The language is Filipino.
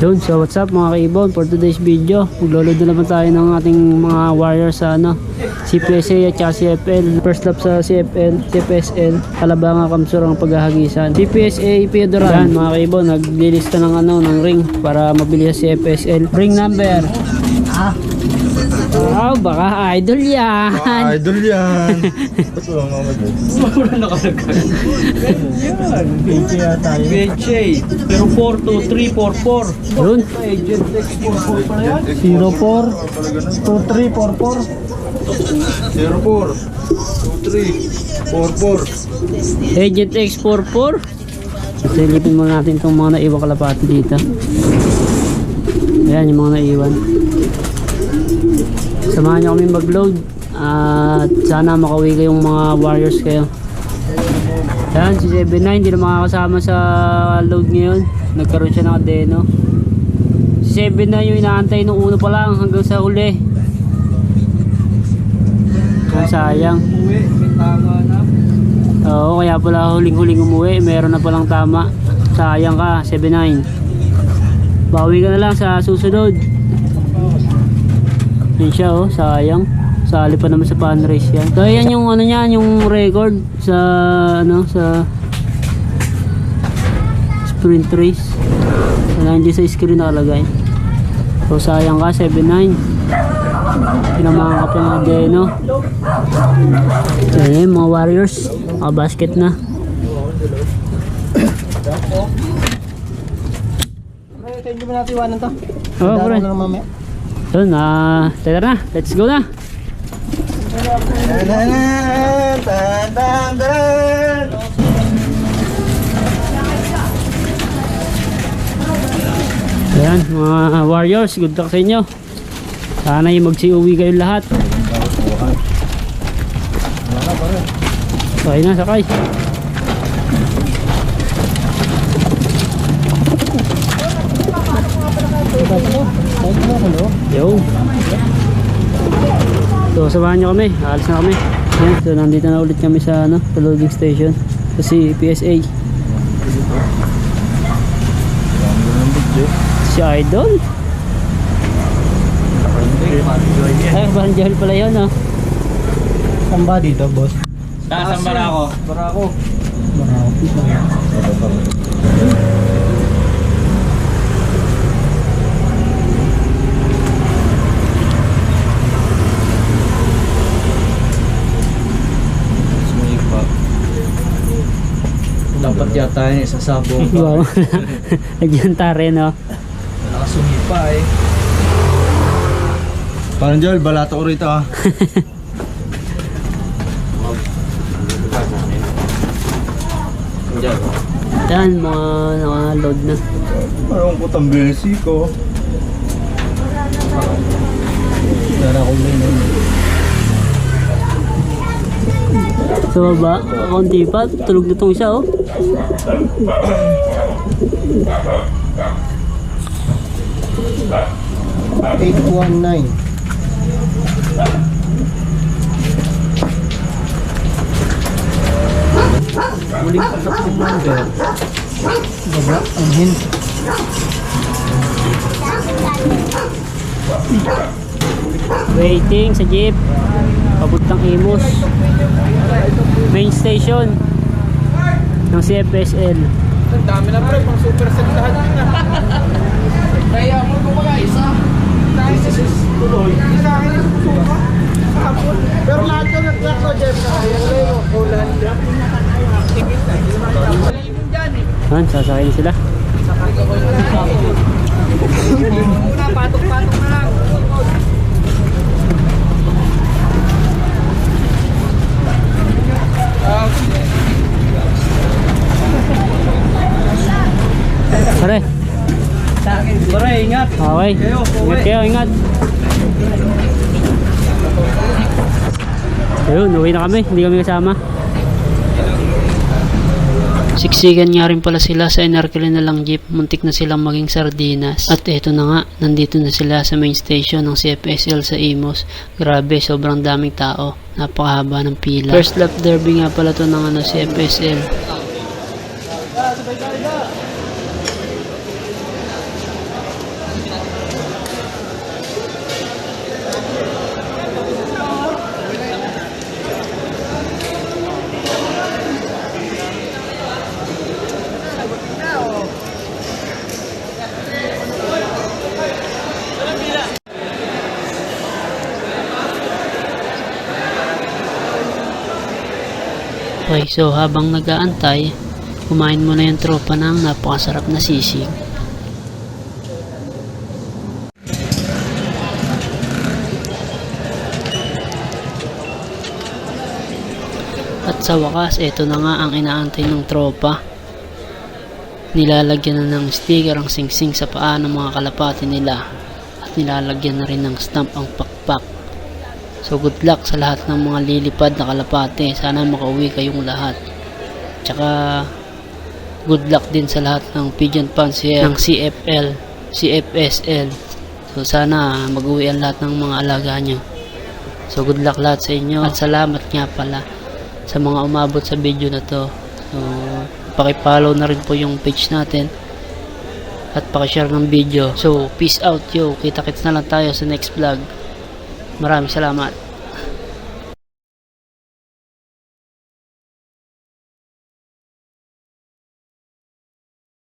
Yun, so what's up mga kaibon, for today's video magloload na naman tayo ng ating mga warriors sa CPSA at CFL. First lap sa CFL, CPSL Alabanga Kamsurang paghahagisan. CPSA Piodoran. Yan mga kaibon, naglilista ng ring para mabili sa CPSL. Ring number baka idol yan. Idol yan. Ba't walang mama dyan? Wala nakalagay. Yan. PJ yata yun. PJ. 042344. Yun. Agent X44 pa na yan. 042344. Agent X44. Silipin mo natin itong mga naiwan kalapati dito. Ayan yung mga naiwan. Samahan nyo kami mag-load at sana makauwi kayong mga warriors kayo. Ayan, si 79 hindi na makakasama sa load ngayon. Nagkaroon siya ng adeno. Si 79 yung inaantay nung uno pa lang hanggang sa huli. Ang sayang. Uwi, may tama na. Oo, kaya pala huling-huling umuwi. Meron na palang tama. Sayang ka, 79. Bawi ka na lang sa susunod. Yan siya, oh, sayang. Sali pa naman sa pan race yan. So yan yung niyan, yung record sa sa sprint race. Wala, hindi sa screen nakalagay. So sayang ka, 79. Pinamahan ka pa ng adeno. Ayan, mga warriors, mga basket na. Hindi mo natin iwanan to. Oo, bro. Yun, tara na, let's go na. Ayan, mga warriors, good luck sa inyo. Sana yung magsiuwi kayo lahat. Sakay na, sakay. Yo. So samahan nyo kami, alis na kami. Ayan, so nandito na ulit kami sa sa loading station kasi PSA. Si Idol. Ay, Barangel pala yun, no? Saan ba dito, boss? Saan Barako? Barako. Dapat yata yun, isang sabong pa. Wow. Nagyanta rin, no? Nakasumi pa eh. Parang Joel, balato ko rito ah. Yan, mga naka-load na. Parang putang besi ko. Tara ko yun. Sa baba, konti pa, tulog na itong isa, oh. $819. Muling pasok ng number. Baba, ang hint. Waiting sa jeep. Pabuntang Imus. Main station ng CFSL. Ang dami na pre, pang super set lahat yun na. Kaya mo ko mga isa. Isa tuloy. Isa akin yung susuka. Kahapon. Pero lahat yun nag-class o Jeff na. Yan lang yung kulan. Han, sasakay na sila. Una, patok-patok na lang. Pare. Pare, ingat. Okay. Ingat kayo, ingat. Ayun, uwi na kami. Hindi kami kasama. Siksikan nga rin pala sila sa inarkila na lang jeep. Muntik na silang maging sardinas. At eto na nga, nandito na sila sa main station ng CFSL sa Imus. Grabe, sobrang daming tao. Napakahaba ng pila. First lap derby nga pala to ng CFSL. Okay, so habang nag-aantay, kumain muna yung tropa ng napakasarap na sisig. At sa wakas, ito na nga ang inaantay ng tropa. Nilalagyan na ng sticker ang singsing sa paa ng mga kalapati nila. At nilalagyan na rin ng stamp ang pakpak. So good luck sa lahat ng mga lilipad na kalapati. Sana makauwi kayong lahat. Tsaka good luck din sa lahat ng pigeon fans ng CFL, CFSL. So sana mag-uwi ang lahat ng mga alaga nyo. So good luck lahat sa inyo. At salamat nga pala sa mga umabot sa video na to. So paki-follow na rin po yung page natin at paki-share ng video. So peace out yo. Kita-kits na lang tayo sa next vlog. Maraming salamat.